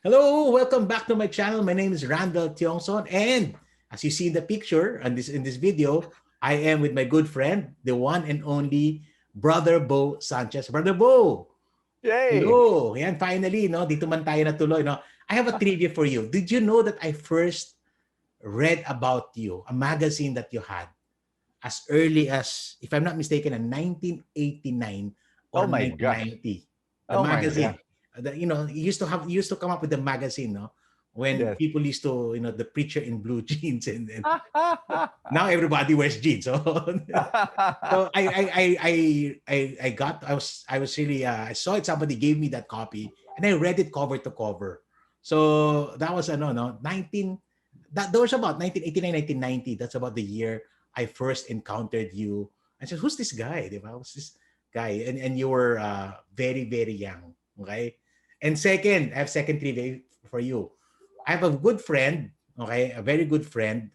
Hello, welcome back to my channel. My name is Randall Tiongson, and as you see in the picture and this video, I am with my good friend, the one and only Brother Bo Sanchez. Brother Bo, Yay! hello. Yan, finally, no? Dito man tayo natuloy, no? I have a trivia for you. Did you know that I first read about you, a magazine that you had, as early as, if I'm not mistaken, in 1989 or Oh my gosh. 1990? The Oh my magazine. gosh. You used to come up with the magazine, no? When Yes. people used to, the preacher in blue jeans, and now everybody wears jeans. So, so I was really I saw it. Somebody gave me that copy, and I read it cover to cover. So that was no 19 that was about 1989, 1990. That's about the year I first encountered you. I said, "Who's this guy?" Diba? Who's this guy? And you were very very young. Okay. And second, I have second trivia for you. I have a good friend, okay, a very good friend,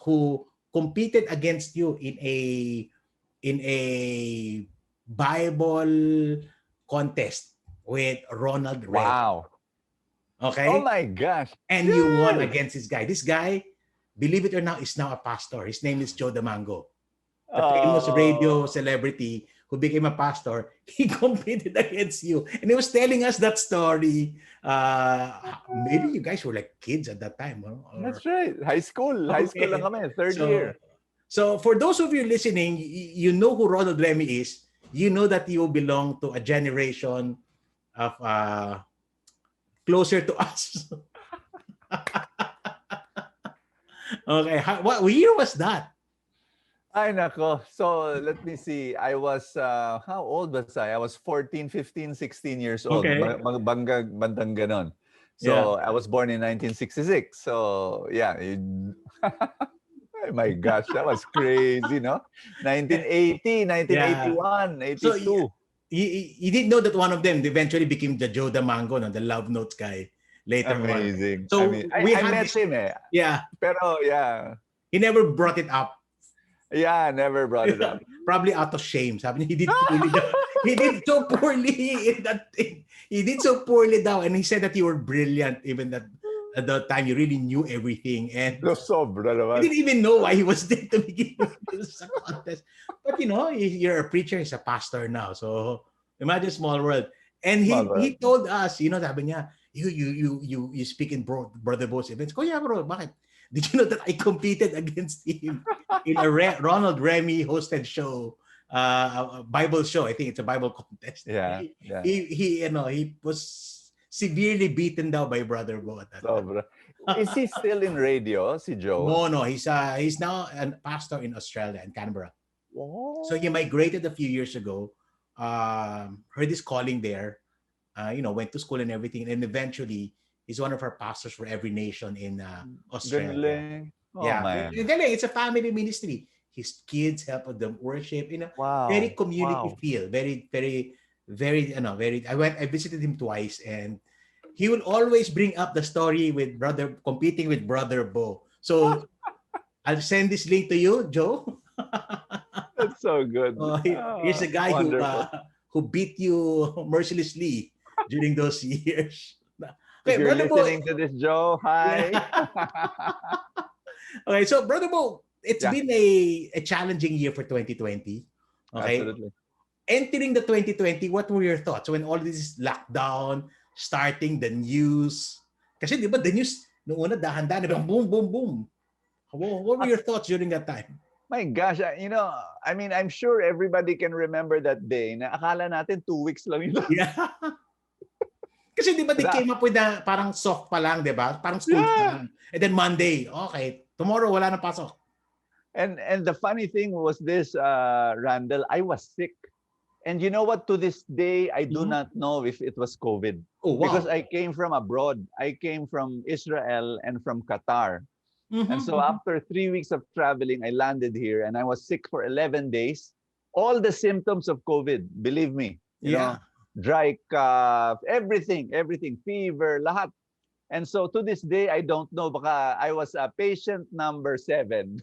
who competed against you in a Bible contest with Ronald Remy. Wow. Oh Okay, my gosh. and you won Yes. against this guy. This guy, believe it or not, is now a pastor. His name is Joe Damango, the famous radio Oh, celebrity who became a pastor. He competed against you, and he was telling us that story. Maybe you guys were like kids at that time, huh? Or that's right. High school. High school lang okay. kami. Third So, year. so for those of you listening, you know who Ronald Remy is. You know that you belong to a generation of closer to us. Okay, what year was that? Ay, nako. So, let me see. I was, how old was I? I was 14, 15, 16 years old. Okay, Bandang ganon. yeah. So, I was born in 1966. So, yeah. Oh my gosh, that was crazy, no? 1980, Yeah. 1981, So you, 82. you didn't know that one of them eventually became the Joe Damango, no, the Love Notes guy later on. Amazing. I So mean, we I had met this, him eh. yeah. Pero yeah. He never brought it up. Yeah, never brought it up. Probably out of shame. Sabi niya, he did poorly daw. He did so poorly in that thing. He did so poorly daw. And he said that you were brilliant, even that at the time you really knew everything. And No, sobra he naman. didn't even know why he was there to begin with this contest. But you're a preacher, he's a pastor now. So imagine small world. And Small he world. told us, sabi niya, you speak in Brother Bo's events. Kuya bro, bakit? Did you know that I competed against him in a Ronald Remy hosted show, a Bible show? I think it's a Bible contest. Yeah, yeah. He was severely beaten down by Brother Bo at that Sobra. Is he still in radio, si Joe? No, he's now a pastor in Australia, in Canberra. So he Oh. migrated a few years ago, heard his calling there, went to school and everything, and eventually he's one of our pastors for every nation in Australia. Galing. Oh, Yeah, man. it's a family ministry. His kids help with them worship, very Wow. community Wow. feel, very, very, very, very. I visited him twice, and he will always bring up the story with competing with Brother Bo. So I'll send this link to you, Joe. That's so good. Here's a Oh, guy wonderful. who beat you mercilessly during those years. If Okay, you're Brother Bo. listening to this, Joe, Yeah. hi. Okay, so Brother Bo, it's Yeah, been a challenging year for 2020. Okay, absolutely. entering the 2020, what were your thoughts when all this lockdown, starting the news? Kasi di ba the news, noong una dahan-dahan, boom, boom, boom. What were your thoughts during that time? My gosh, I mean, I'm sure everybody can remember that day na akala natin 2 weeks lang yun. Yeah. Kasi di ba they That, came up with parang soft pa lang, di ba? Parang school pa yeah. lang. And then Monday, okay, tomorrow wala na pasok. And the funny thing was this, Randall, I was sick. And you know what? To this day, I do Mhm. not know if it was COVID. Oh, Because wow. I came from abroad. I came from Israel and from Qatar. And Mhm, so mhm. after 3 weeks of traveling, I landed here and I was sick for 11 days. All the symptoms of COVID, believe me, Yeah. dry cough, everything, fever, lahat. And so to this day, I don't know, baka I was a patient number 7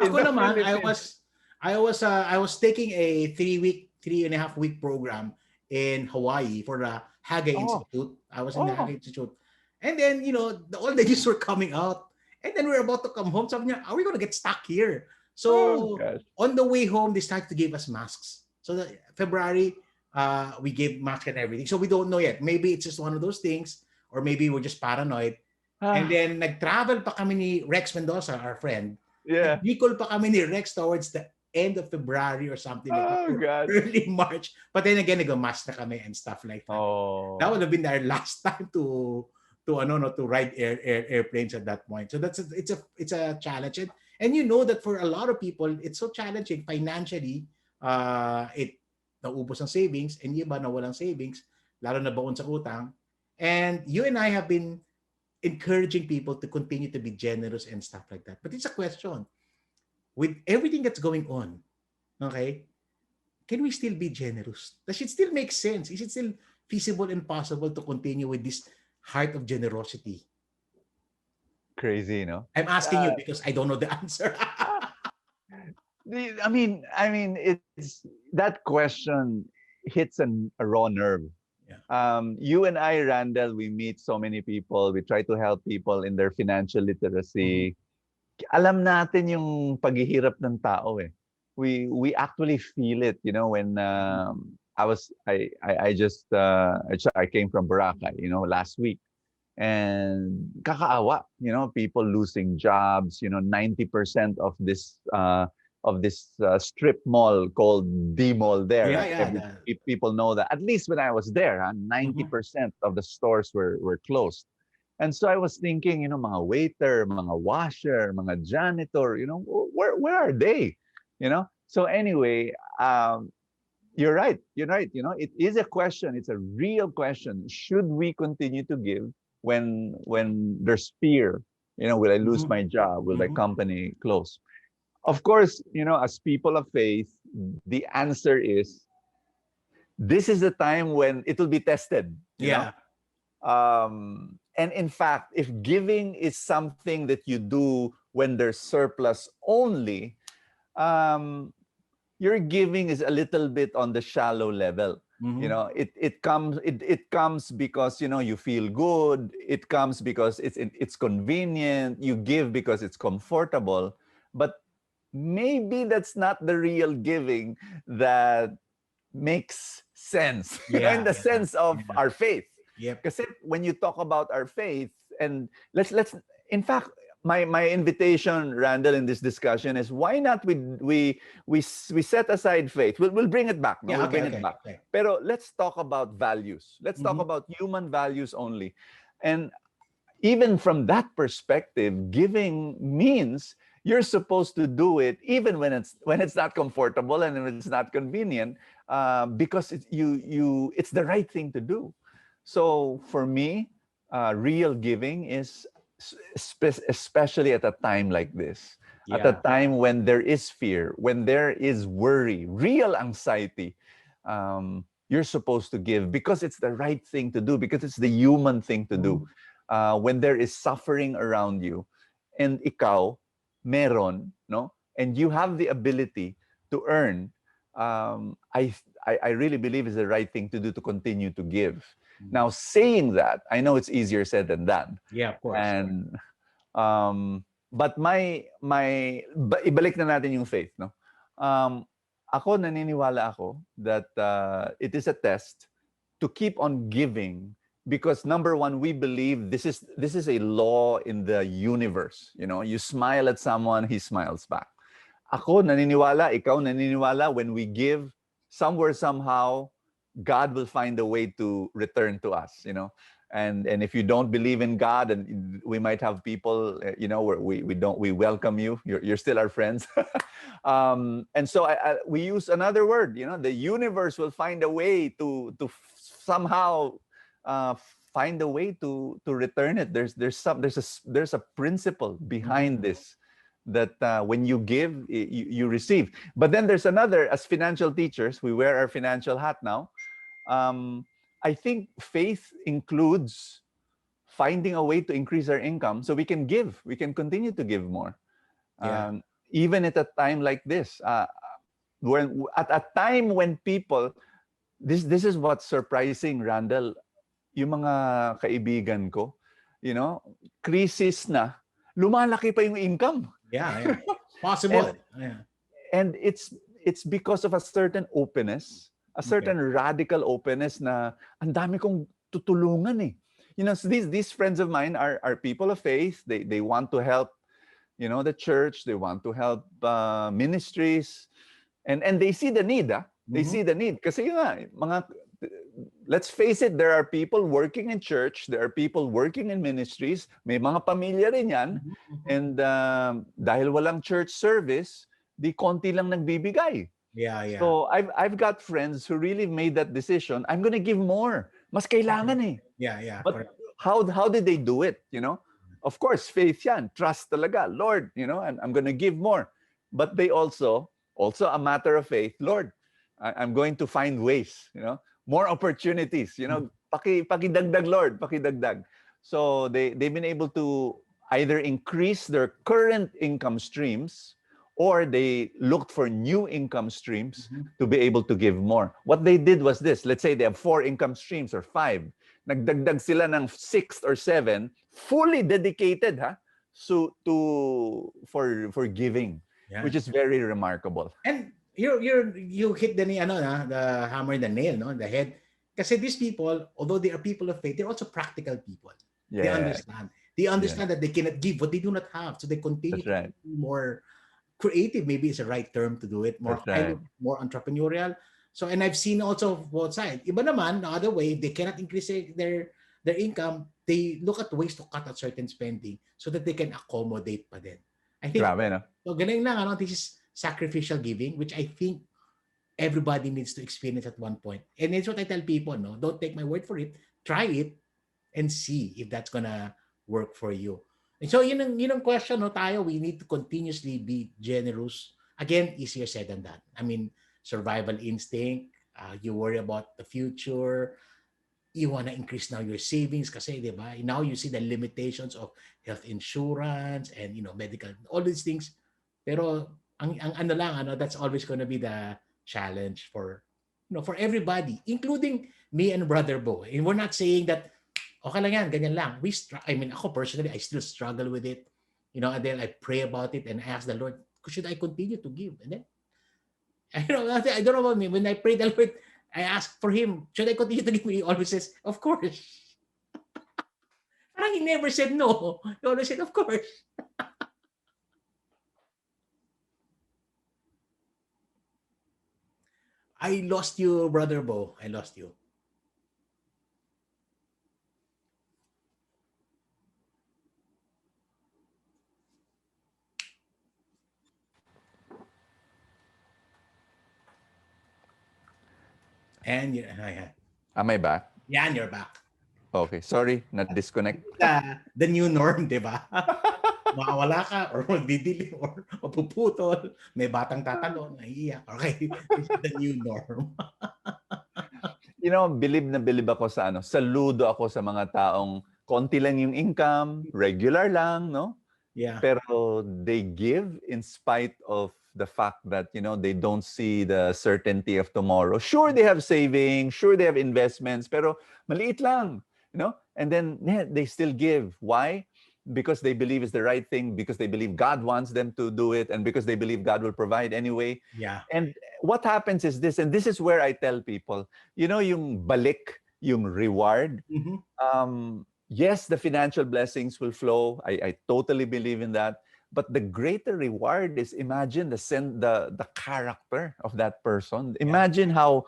in Ako the naman, Philippines. I was taking a 3 and a half week program in Hawaii for the Hague Oh, Institute. I was in the Hague oh, Institute. And then, the old ladies were coming out. And then we were about to come home. Sabi niya, are we going to get stuck here? oh So gosh. on the way home, they started to give us masks. So February, we gave masks and everything. So we don't know yet. Maybe it's just one of those things, or maybe we're just paranoid. And Ah, then nag-travel pa kami ni Rex Mendoza, our friend. yeah. Nag-Bicol pa kami ni Rex towards the end of February or something like that, Oh or gosh. early March. But then again, nag-mask na kami and stuff like that. That Oh, would have been our last time to ano no to ride airplanes at that point. So it's a challenge, and you know that for a lot of people it's so challenging financially. It naubos ang savings, and yung iba na walang savings, lalo na baon sa utang. And you and I have been encouraging people to continue to be generous and stuff like that. But it's a question, with everything that's going on, okay, can we still be generous? Does it still make sense? Is it still feasible and possible to continue with this heart of generosity? crazy, I'm asking you Uh, because I don't know the answer. I mean, it's that question hits a raw nerve. Yeah. You and I, Randall, we meet so many people. We try to help people in their financial Mhm. literacy. Alam natin yung paghihirap ng tao eh. We actually feel it, when Mhm. I just I came from Boracay, last week. And kakaawa, people losing jobs, 90% of this strip mall called D Mall there. Yeah, yeah. People know that. At least when I was there, Mhm. 90% of the stores were closed. And so I was thinking, mga waiter, mga washer, mga janitor, where are they? So anyway, you're right. You're right. It is a question. It's a real question. Should we continue to give when there's fear? Will I lose Mhm. my job? Will my Mhm. company close? Of course, as people of faith, the answer is this is the time when it will be tested. Yeah. And in fact, if giving is something that you do when there's surplus only, um, your giving is a little bit on the shallow level. Mhm. It comes because you feel good. It comes because it's convenient. You give because it's comfortable. But maybe that's not the real giving that makes sense, in Yeah. the Yeah. sense of Yeah. our faith. Yep. Because when you talk about our faith, and let's in fact, my invitation, Randall, in this discussion is why not we set aside faith. We'll bring it back. No, Yeah. we'll Okay. bring it Okay. back. Okay. Pero let's talk about values. Let's talk Mhm. about human values only. And even from that perspective, giving means you're supposed to do it even when it's not comfortable and when it's not convenient, because it's the right thing to do. So for me, real giving is especially at a time like this, at a Yeah. time when there is fear, when there is worry, real anxiety. You're supposed to give because it's the right thing to do, because it's the human thing to do. Mhm. When there is suffering around you, and ikaw meron, no, and you have the ability to earn, I really believe is the right thing to do, to continue to give. Mhm. Now, saying that, I know it's easier said than done. Yeah. Of course. And but ibalik na natin yung faith, no? Ako, naniniwala ako that it is a test to keep on giving, because number one, we believe this is a law in the universe. You smile at someone, he smiles back. Ako naniniwala, ikaw naniniwala, when we give, somewhere, somehow, God will find a way to return to us. And if you don't believe in God, and we might have people, where we welcome you. You're still our friends. And so we use another word. The universe will find a way to somehow find a way to return it. There's a principle behind Mhm. this, that when you give, you receive. But then there's another. As financial teachers, we wear our financial hat now. um, I think faith includes finding a way to increase our income so we can give. We can continue to give more, Yeah. even at a time like this. When at a time when people, this is what's surprising, Randall. yung mga kaibigan ko, crisis na, lumalaki pa yung income. Yeah, yeah. And Possible. Yeah. and it's because of a certain openness, a Okay. certain radical openness na ang dami kong tutulungan eh. So these friends of mine are people of faith. They want to help, the church. They want to help ministries, and they see the need. They Mhm. see the need kasi yun nga, let's face it, there are people working in church, there are people working in ministries, may mga pamilya rin yan, Mhm. Mhm. and dahil walang church service, di konti lang nagbibigay. Yeah, yeah. So I've got friends who really made that decision. I'm gonna give more. Mas kailangan eh. Yeah, yeah. But Correct. how did they do it? Of course, faith yan. Trust talaga. Lord, I'm gonna give more. But they also a matter of faith. Lord, I'm going to find ways, more opportunities, Mhm. pakidagdag, Lord, pakidagdag. So they've been able to either increase their current income streams, or they looked for new income streams Mhm. to be able to give more. What they did was this. Let's say they have 4 income streams or 5. Nagdagdag sila ng 6 or 7, fully dedicated for giving, Yeah. which is very remarkable. And you hit the hammer in the nail, no, the head. Kasi these people, although they are people of faith, they're also practical people. They Yeah, understand. They yeah, understand that they cannot give what they do not have, so they continue that's to right. be more creative. Maybe is the right term to do it. More That's kind right. of more entrepreneurial. So, and I've seen also both sides. Iba naman, the other way, they cannot increase their income. They look at ways to cut at certain spending so that they can accommodate pa din. I think Grabe, no? so galing lang, this is sacrificial giving, which I think everybody needs to experience at one point. And it's what I tell people, no, don't take my word for it. Try it and see if that's gonna work for you. And so yun ang question, no, tayo, we need to continuously be generous. Again, easier said than done. I mean, survival instinct, you worry about the future, you want to increase now your savings kasi, di ba? Now you see the limitations of health insurance and, medical, all these things. Pero ang ano lang, that's always going to be the challenge for, for everybody, including me and Brother Bo. And we're not saying that, okay lang yan, ganyan lang. I mean, ako personally, I still struggle with it. And then I pray about it and I ask the Lord, should I continue to give? And then, I don't know about me. When I pray the Lord, I ask for him, should I continue to give? He always says, of course. Parang he never said no. He always said, of course. I lost you, Brother Bo. I lost you. And Am I back? yan, you're back. Okay, sorry, na-disconnect. The new norm, di ba? Mawawala ka or magdidilim or mapuputol. May batang tatalon, naiiyak. Okay, this is the new norm. Bilib na bilib ako saludo ako sa mga taong konti lang yung income, regular lang, no? Yeah. Pero they give in spite of the fact that, they don't see the certainty of tomorrow. Sure, they have savings, sure, they have investments, pero maliit lang, And then they still give. Why? Because they believe it's the right thing, because they believe God wants them to do it, and because they believe God will provide anyway. Yeah. And what happens is this, and this is where I tell people, yung balik, yung reward, yes, the financial blessings will flow. I totally believe in that. But the greater reward is, imagine the character of that person. Imagine how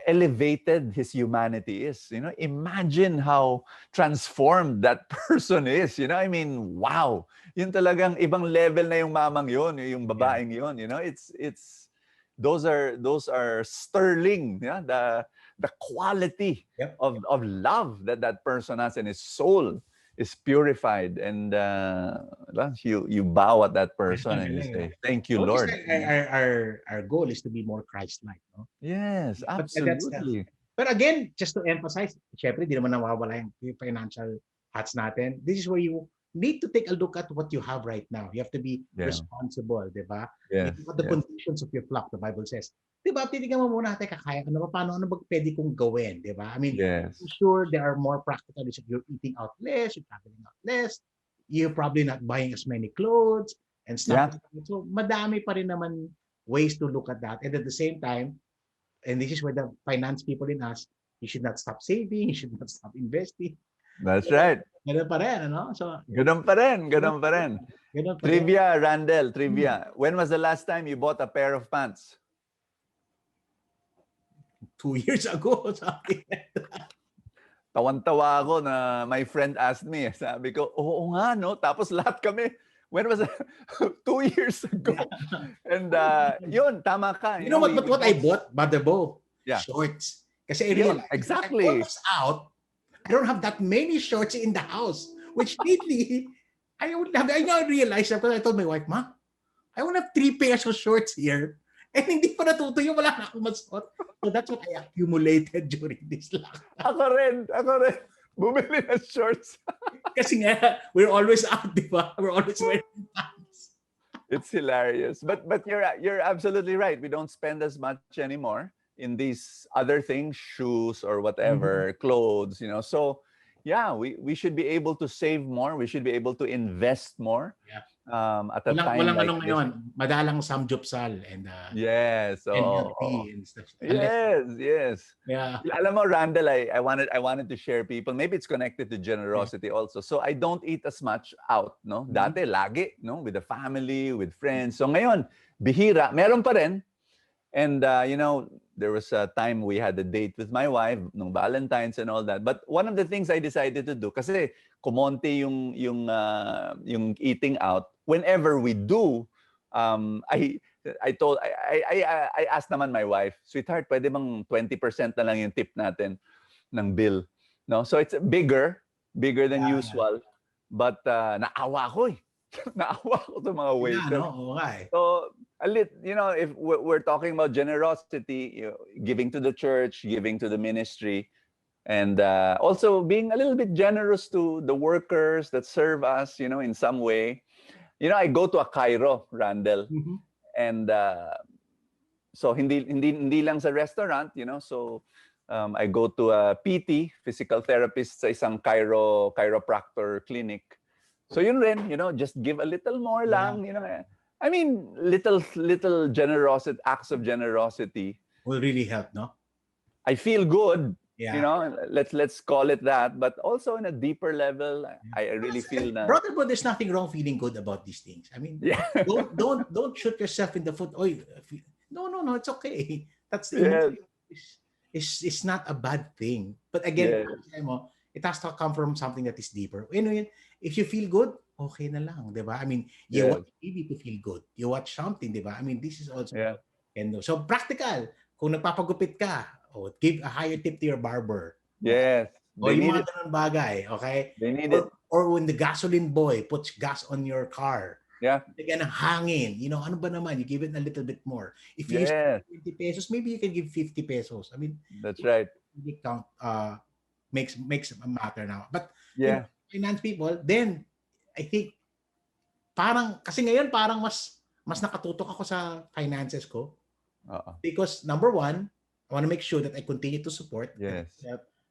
elevated his humanity is. Imagine how transformed that person is. I mean, wow. Yun talagang ibang level na yung mamang yun, yung babaeng yun. It's those are sterling. Yeah, the quality of love that person has, and his soul is purified, and you bow at that person and you say, "Thank you, So Lord." our goal is to be more Christ-like, no? Yes, But that's absolutely. But again, just to emphasize, syempre, di naman nawawala yung financial hats natin. This is where you need to take a look at what you have right now. You have to be Yeah. responsible, di ba? Yes. Look at the Yes. conditions of your flock, the Bible says. Di ba, titignan mo muna, teka, kaya ano ba, paano, ano ba pwede kong gawin, di ba? I mean, Yes. I'm sure there are more practical issues. You're eating out less, you're traveling out less, you're probably not buying as many clothes and stuff. Yeah. So, madami pa rin naman ways to look at that. And at the same time, and this is where the finance people in us, you should not stop saving, you should not stop investing. That's right. Ganun pa rin, ano? So, Ganun pa rin. Ganun pa rin. ganun pa rin. Trivia, Randall, trivia. When was the last time you bought a pair of pants? 2 years ago, sabi. Tawan-tawa ako na my friend asked me. Sabi ko, oo nga, no? Tapos lahat kami, when was it? 2 years ago. And yun, tama ka. You know what I bought, Brother Bo? Yeah. Shorts. Kasi I Yeah, realized, exactly. I was out, I don't have that many shorts in the house, which lately, I now realized, because I told my wife, Ma, I only have 3 pairs of shorts here. And hindi pa natutuyo, wala na akong masuot. So that's what I accumulated during this lockdown. Ako rin. Bumili ng shorts. Kasi nga, we're always out, di ba? We're always wearing pants. It's hilarious. But you're absolutely right. We don't spend as much anymore in these other things, shoes or whatever, clothes, you know. So yeah, we should be able to save more. We should be able to invest more. Yeah. At a time Walang like ano this. ngayon, madalang samgyupsal and Yes. NLP and stuff. Yes. Yeah. Alam mo, Randall, I wanted to share people. Maybe it's connected to generosity also. So I don't eat as much out, no? Dati lagi, no, with the family, with friends. So ngayon, bihira, meron pa rin. And you know, there was a time we had a date with my wife, nung Valentine's and all that. But one of the things I decided to do, kasi kumonti yung eating out. Whenever we do, I asked naman my wife, sweetheart, pwede bang 20% na lang yung tip natin ng bill, no? So it's bigger than usual. But naawa ko eh. Naawa ko sa mga waiters. Yeah, no? Okay. So, you know, if we're talking about generosity, you know, giving to the church, giving to the ministry, and also being a little bit generous to the workers that serve us, you know, in some way. You know, I go to a Cairo, Randall, and so hindi lang sa restaurant, you know. So I go to a PT, physical therapist, sa isang chiropractor clinic. So yun rin, you know, just give a little more lang, you know. I mean, little generosity, acts of generosity Will really help, no? I feel good, Yeah. you know, let's call it that. But also on a deeper level, I really feel that. Brother, but there's nothing wrong feeling good about these things. I mean, Yeah. don't shoot yourself in the foot. Oy, no, it's okay. That's Yes. it's not a bad thing. But again, Yes. it has to come from something that is deeper. You know, if you feel good, okay na lang, di ba? I mean, you Yes. watch TV to feel good. You watch something, di ba? I mean, this is also Yeah. and so practical. Kung nagpapagupit ka, give a higher tip to your barber. Yes. O They yung need mga it. ganun bagay, okay? They need it. Or when the gasoline boy puts gas on your car, Yeah. bigyan ng hangin, you know, ano ba naman, you give it a little bit more. If you use Yes. 20 pesos, maybe you can give 50 pesos. I mean, That's right. really count, makes a matter now. But Yeah. finance people, then, I think, kasi ngayon, parang mas nakatutok ako sa finances ko. Because number one, I want to make sure that I continue to support. Yes.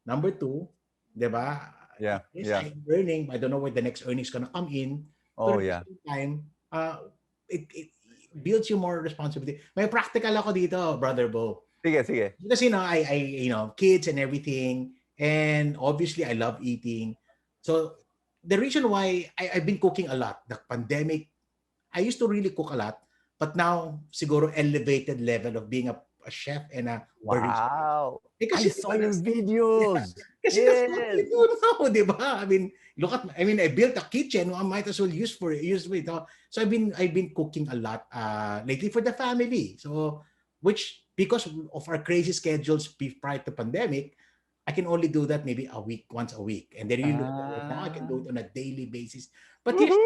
Number two, di ba? Yeah. Yes, Yeah. I'm earning. I don't know where the next earnings gonna come in. Oh, But yeah. at the same time, it builds you more responsibility. May practical ako dito, Brother Bo. Sige. Because I kids and everything, and obviously I love eating. So the reason why I've been cooking a lot, the pandemic, I used to really cook a lot, but now siguro elevated level of being a chef and a barista. Wow. Because I saw your videos. Kasi that's what we do now, di ba? I mean, I built a kitchen. I might as well use it. So I've been cooking a lot lately for the family. So, because of our crazy schedules prior to pandemic, I can only do that maybe once a week. And then now I can do it on a daily basis. But this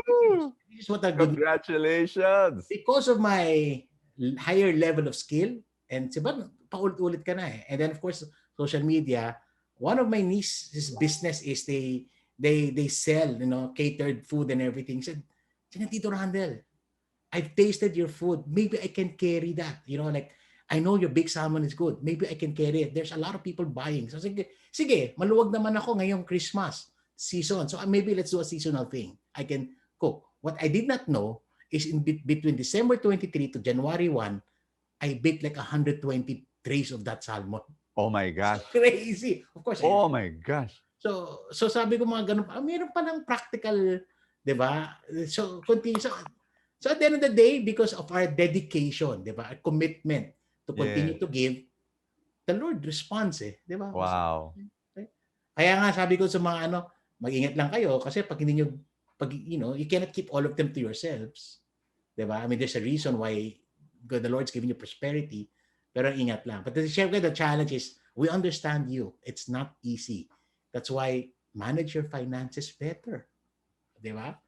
is what I'm good. Congratulations. Because of my higher level of skill, and diba, paulit-ulit ka na eh. And then of course, social media, one of my niece's business is they they sell, catered food and everything. Said, Tito Randall, I've tasted your food. Maybe I can carry that. Like, I know your big salmon is good. Maybe I can carry it. There's a lot of people buying. So sige, maluwag naman ako ngayong Christmas season. So maybe let's do a seasonal thing. I can cook. What I did not know is between December 23 to January 1, I baked like 120 trays of that salmon. Oh my So gosh. crazy. Of course. Oh my gosh. So sabi ko mga ganun, meron pa ng practical, 'di ba? So continue. So at the end of the day, because of our dedication, 'di ba? Our commitment to continue to give, the Lord responds, 'di ba? Wow. Kaya nga sabi ko sa mga mag-ingat lang kayo kasi pag hindi nyo, you cannot keep all of them to yourselves. 'Di ba? I mean, there's a reason why God, the Lord's giving you prosperity, pero ingat lang. But syempre, the challenge is, we understand you. It's not easy. That's why manage your finances better. 'Di ba?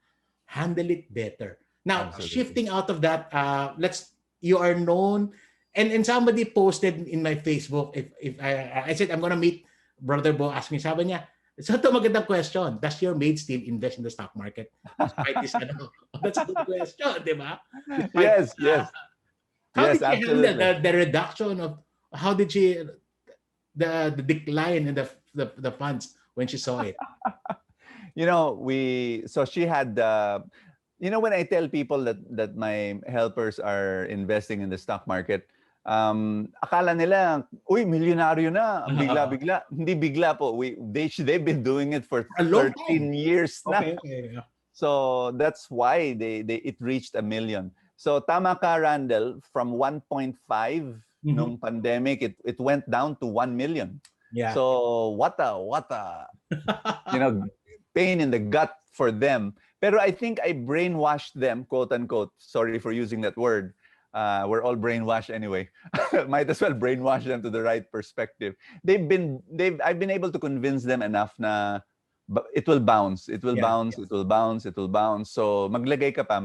Handle it better. Now, Absolutely. shifting out of that, you are known, and somebody posted in my Facebook, if I said I'm gonna meet Brother Bo, asked me, sabi niya, so ito magandang question, does your maid still invest in the stock market? Despite this, that's a good question, di ba? Yes. How Yes, did she absolutely. handle the reduction of, how did she, the decline in the funds when she saw it? So she had, when I tell people that my helpers are investing in the stock market, akala nila, uy, milyonaryo na, bigla-bigla. Hindi bigla po. They've been doing it for a long 13 time. years na. Okay. So that's why it reached 1 million. So tama ka, Randall, from 1.5 nung pandemic, it went down to 1 million. Yeah. So what a pain in the gut for them. Pero I think I brainwashed them, quote unquote. Sorry for using that word. We're all brainwashed anyway. Might as well brainwash them to the right perspective. I've been able to convince them enough na it will bounce. It will bounce. It will bounce. It will bounce. So maglagay ka pa.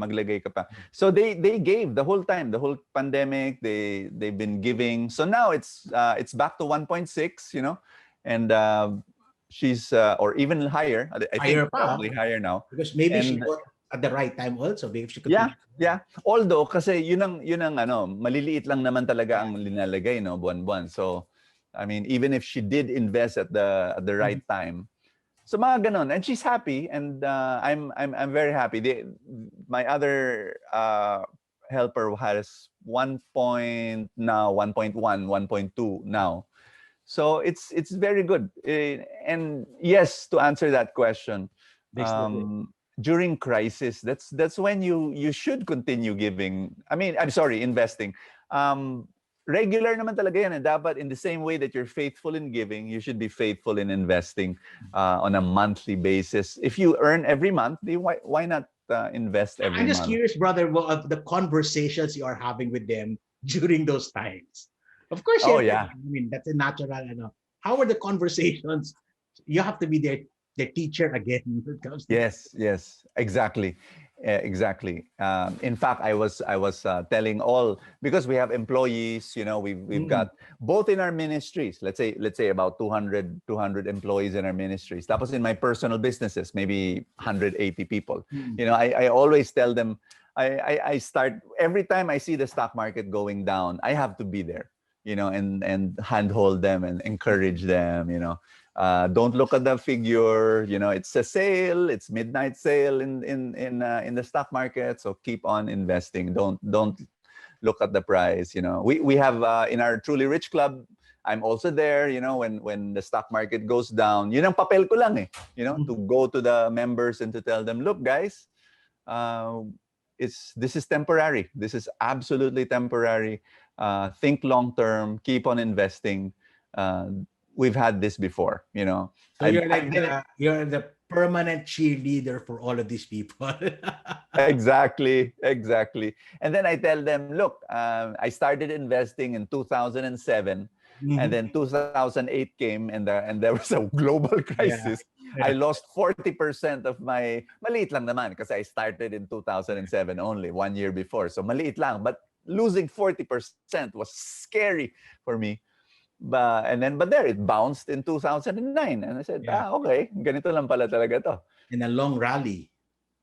So they gave the whole time, the whole pandemic. They've been giving. So now it's back to 1.6. And she's or even higher. I think probably higher now. Because maybe she bought at the right time also. Maybe she could. Yeah. Although kasi yun ang maliliit lang naman talaga ang linalagay, buwan-buwan. So I mean, even if she did invest at the right time. So mga ganon, and she's happy, and I'm very happy. My other helper has 1.1, 1.2 now. So it's very good. And yes, to answer that question, during crisis, that's when you should continue giving. I mean, I'm sorry, investing. Regular naman talaga yan. Dapat in the same way that you're faithful in giving, you should be faithful in investing on a monthly basis. If you earn every month, why not invest every month? I'm just curious, brother, of the conversations you are having with them during those times. Of course, I mean, that's a natural. How are the conversations? You have to be their teacher again when it comes to yes, exactly. Exactly. In fact, I was telling all, because we have employees, we've got both in our ministries. Let's say about 200 employees in our ministries. Tapos in my personal businesses, maybe 180 people. I always tell them, I start every time I see the stock market going down, I have to be there, and handhold them and encourage them, don't look at the figure. It's a sale. It's midnight sale in the stock market. So keep on investing. Don't look at the price. We have in our Truly Rich Club. I'm also there. When the stock market goes down, ang papel ko lang to go to the members and to tell them, look, guys, this is temporary. This is absolutely temporary. Think long term. Keep on investing. We've had this before, So you're like you're the permanent cheerleader for all of these people. Exactly. And then I tell them, look, I started investing in 2007, and then 2008 came, and there was a global crisis. I lost 40% of my, maliit lang naman, because I started in 2007 only, 1 year before. So maliit lang, but losing 40% was scary for me. But there it bounced in 2009, and I said, Yeah. okay, ganito lang pala talaga to. In a long rally.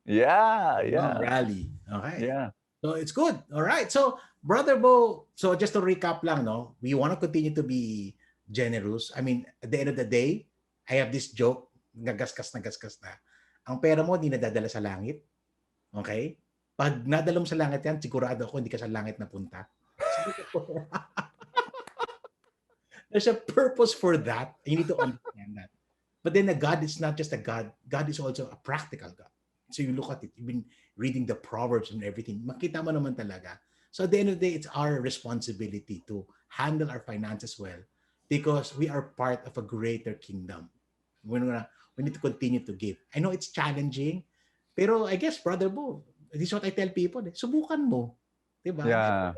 Yeah, Long yeah, rally. Okay. yeah. So it's good. All right. So, Brother Bo, so just to recap lang, no? We want to continue to be generous. I mean, at the end of the day, I have this joke, nagaskas na gaskas na. Ang pera mo, di nadadala sa langit. Okay? Pag nadala mo sa langit yan, sigurado ako hindi ka sa langit napunta. There's a purpose for that. You need to understand that. But then a God is not just a God. God is also a practical God. So you look at it. You've been reading the Proverbs and everything. Makita mo naman talaga. So at the end of the day, it's our responsibility to handle our finances well because we are part of a greater kingdom. We need to continue to give. I know it's challenging, pero I guess, Brother Bo, this is what I tell people. Subukan mo. Diba? Yeah.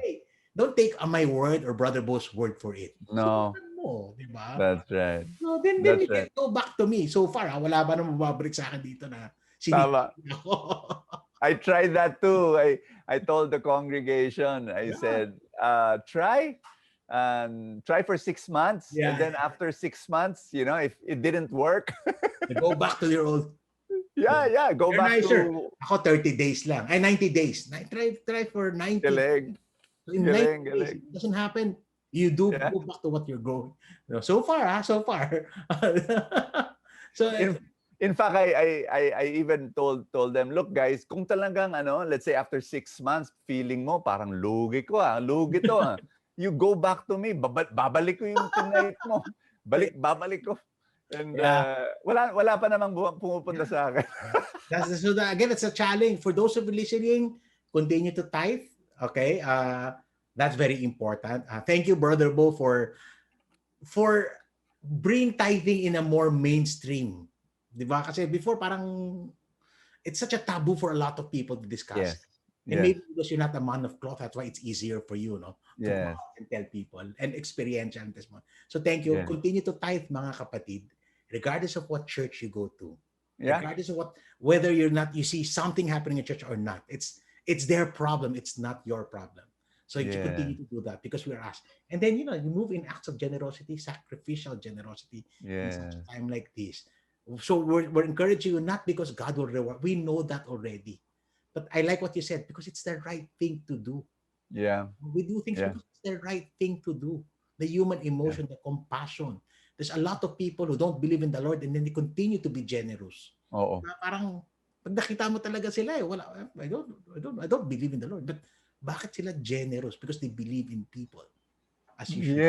Don't take my word or Brother Bo's word for it. No, Subukan mo. Diba? that's right. No, then That's you can right. go back to me. So far, wala ba nang mababalik sa akin dito na Tama. sinigil ako. I tried that too. I told the congregation, I said, try for 6 months. Yeah, And then yeah. after 6 months, if it didn't work, Go back to your old. yeah, go You're back nicer. to Ako 30 days lang. Ay, 90 days. Try for 90 days. galing, So in 90 days, galing. it doesn't happen. You do Yeah. go back to what you're going. So far, so far. So In fact, I even told them, look guys, kung talagang let's say after 6 months, feeling mo parang lugi to. You go back to me, babalik ko yung tonight mo. Babalik ko. And yeah. wala pa namang pumupunta sa akin. Again, it's a challenge for those of you listening. Continue to tithe. Okay, that's very important. Thank you, Brother Bo, for bring tithing in a more mainstream. Diba? Kasi before parang it's such a taboo for a lot of people to discuss. Yes. And Yes. maybe because you're not a man of cloth, that's why it's easier for you, no? To come Yes. out and tell people and experiential testimony. So thank you. Yes. Continue to tithe, mga kapatid, regardless of what church you go to. Yeah. Regardless of whether you see something happening in church or not. It's their problem. It's not your problem. So you continue to do that because we are asked. And then, you move in acts of generosity, sacrificial generosity in such a time like this. So we're encouraging you not because God will reward. We know that already. But I like what you said because it's the right thing to do. Yeah. We do things because it's the right thing to do. The human emotion, the compassion. There's a lot of people who don't believe in the Lord and then they continue to be generous. Oo. Parang pag nakita mo talaga sila I don't believe in the Lord. But bakit sila generous? Because they believe in people. As you should.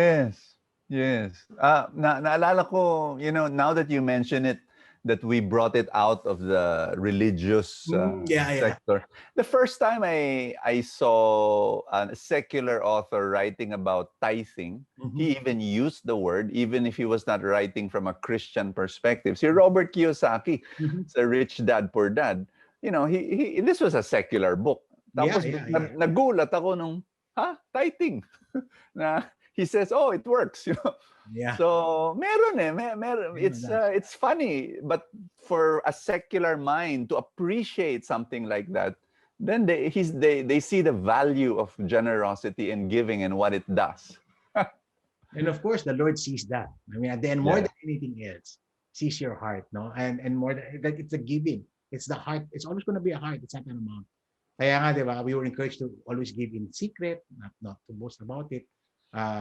Yes. Naalala ko, now that you mention it, that we brought it out of the religious sector. The first time I saw a secular author writing about tithing, he even used the word, even if he was not writing from a Christian perspective. Si Robert Kiyosaki, sa Rich Dad, Poor Dad, he this was a secular book. Tapos nagulat ako nung, tithing? Na he says, oh, it works, Yeah. So meron. It's funny, but for a secular mind to appreciate something like that, then they see the value of generosity and giving and what it does. And of course, the Lord sees that. I mean, at the end, more than anything else, sees your heart, no? And more than like it's a giving. It's the heart. It's always going to be a heart. It's not an amount. Kaya nga, diba, we were encouraged to always give in secret, not to boast about it.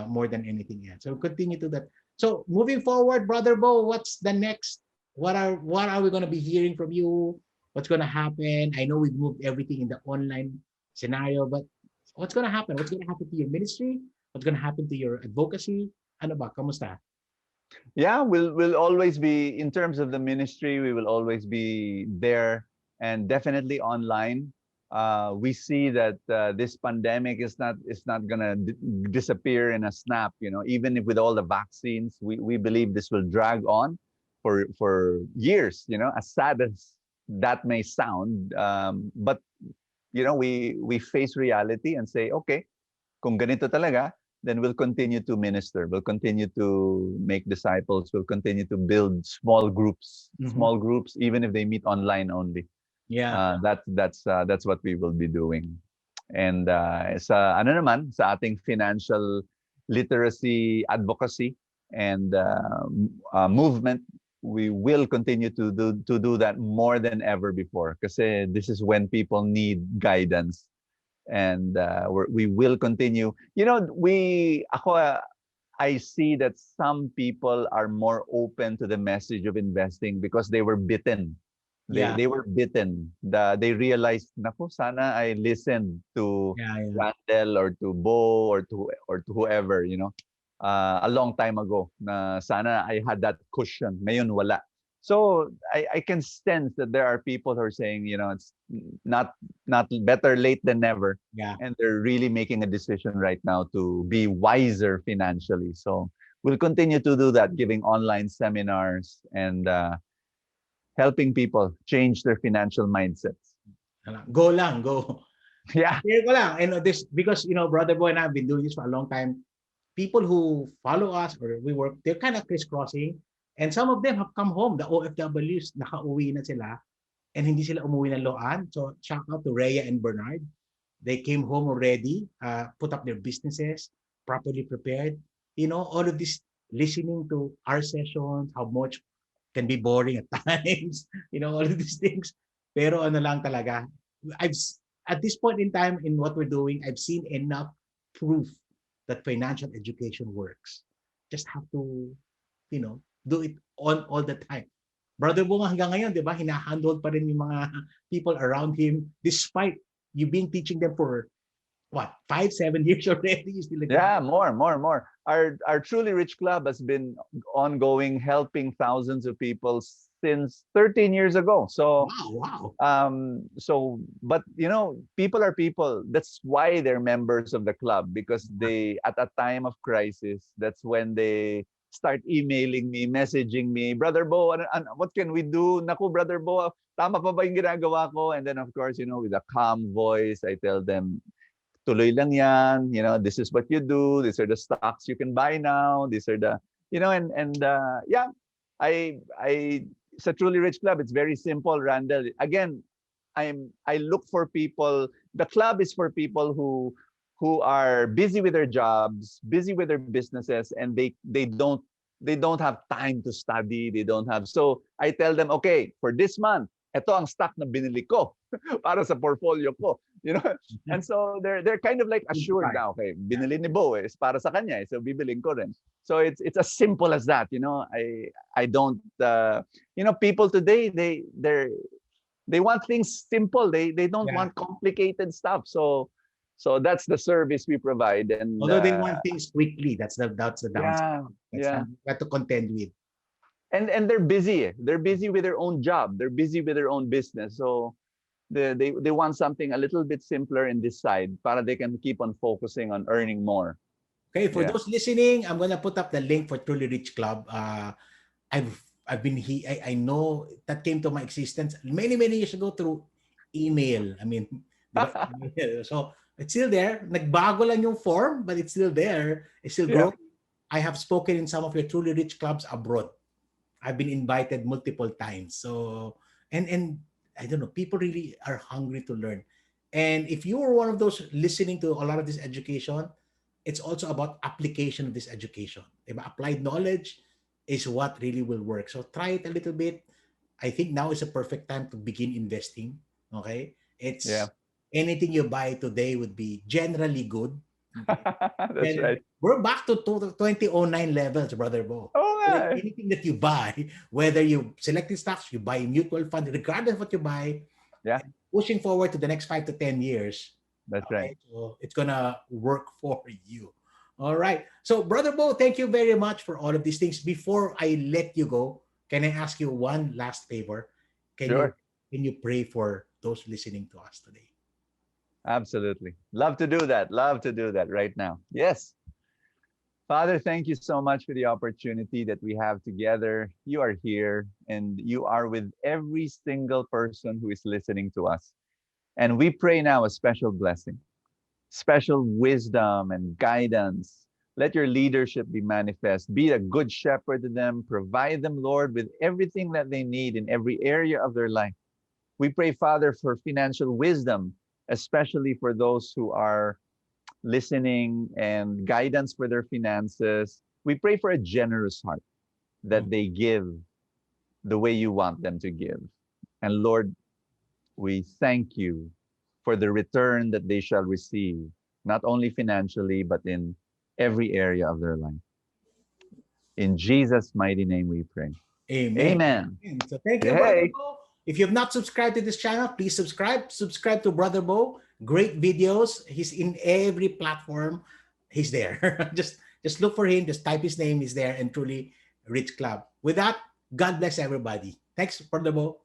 More than anything else. So continue to that. So moving forward, Brother Bo, what's the next? What are we going to be hearing from you? What's going to happen? I know we've moved everything in the online scenario, but what's going to happen? What's going to happen to your ministry? What's going to happen to your advocacy? Ano ba? Kamusta? Yeah, we'll always be, in terms of the ministry, we will always be there and definitely online. We see that this pandemic is not gonna disappear in a snap. Even if with all the vaccines, we believe this will drag on for years. As sad as that may sound, but we face reality and say, okay, kung ganito talaga, then we'll continue to minister. We'll continue to make disciples. We'll continue to build small groups, even if they meet online only. Yeah. That's what we will be doing. And sa ating financial literacy advocacy and movement, we will continue to do that more than ever before. Because this is when people need guidance, and we will continue. You know, I see that some people are more open to the message of investing because they were bitten. Yeah. They were bitten. They realized, naku, sana I listened to Yeah. Yeah. Randall or to Bo or to whoever, a long time ago. Na sana I had that cushion. Ngayon wala. So I can sense that there are people who are saying, it's not better late than never, Yeah. and they're really making a decision right now to be wiser financially. So we'll continue to do that, giving online seminars and helping people change their financial mindsets. Go lang, go. Yeah. Share ko lang. And this, because, Brother Boy and I have been doing this for a long time. People who follow us or we work, they're kind of crisscrossing. And some of them have come home. The OFWs, nakauwi na sila. And hindi sila umuwi ng Loan. So shout out to Rhea and Bernard. They came home already, put up their businesses, properly prepared. All of this, listening to our sessions, how much can be boring at times, all of these things. Pero ano lang talaga, I've at this point in time in what we're doing, I've seen enough proof that financial education works. Just have to, do it on all the time. Brother Bunga hanggang ngayon, di ba, hinahandle pa rin yung mga people around him despite you been teaching them for what, 5, 7 years already? You still Yeah, more. Our Truly Rich Club has been ongoing, helping thousands of people since 13 years ago. So, wow. but people are people. That's why they're members of the club, because they, at a time of crisis, that's when they start emailing me, messaging me, Brother Bo, what can we do? Naku, Brother Bo, tama pa ba yung ginagawa ko? And then, of course, with a calm voice, I tell them, tuloy lang yan, this is what you do, these are the stocks you can buy now, these are the, yeah, I it's a Truly Rich Club. It's very simple, Randall. Again, I look for people. The club is for people who are busy with their jobs, busy with their businesses, and they don't have time to study. They don't have. So I tell them, okay, for this month, ito ang stock na binili ko para sa portfolio ko. And so they're kind of like assured now, okay, binili ni Bo is para sa kanya, so bibiling ko rin. So it's as simple as that. I don't people today they want things simple. They don't want complicated stuff. So that's the service we provide. And although they want things quickly, that's the downside. Yeah. Got to contend with. And they're busy. They're busy with their own job. They're busy with their own business. So they want something a little bit simpler in this side, para they can keep on focusing on earning more. Okay, for those listening, I'm gonna put up the link for Truly Rich Club. I've been I know that came to my existence many years ago through email. I mean, email. So it's still there. Nagbago lang yung form, but it's still there. It's still growing. I have spoken in some of your Truly Rich Clubs abroad. I've been invited multiple times. So and I don't know, people really are hungry to learn. And if you are one of those listening to a lot of this education, it's also about application of this education. Applied knowledge is what really will work. So try it a little bit. I think now is a perfect time to begin investing. Okay? It's anything you buy today would be generally good. Okay? That's right. We're back to 2009 levels, Brother Bo. Anything that you buy, whether you selected stocks, you buy mutual fund, regardless of what you buy, pushing forward to the next 5 to 10 years. That's right. So it's gonna work for you. All right. So, Brother Bo, thank you very much for all of these things. Before I let you go, can I ask you one last favor? Can you pray for those listening to us today? Absolutely. Love to do that. Love to do that right now. Yes. Father, thank you so much for the opportunity that we have together. You are here and you are with every single person who is listening to us. And we pray now a special blessing, special wisdom and guidance. Let your leadership be manifest. Be a good shepherd to them. Provide them, Lord, with everything that they need in every area of their life. We pray, Father, for financial wisdom, especially for those who are listening and guidance for their finances. We pray for a generous heart that they give the way you want them to give. And Lord, we thank you for the return that they shall receive, not only financially, but in every area of their life. In Jesus' mighty name we pray. Amen. Amen. Amen. So thank you, Brother Hey. Bo. If you have not subscribed to this channel, please subscribe. Subscribe to Brother Bo. Great videos. He's in every platform. He's there. just look for him. Just type his name. He's there. And truly Rich Club. With that, God bless everybody. Thanks, Brother Bo.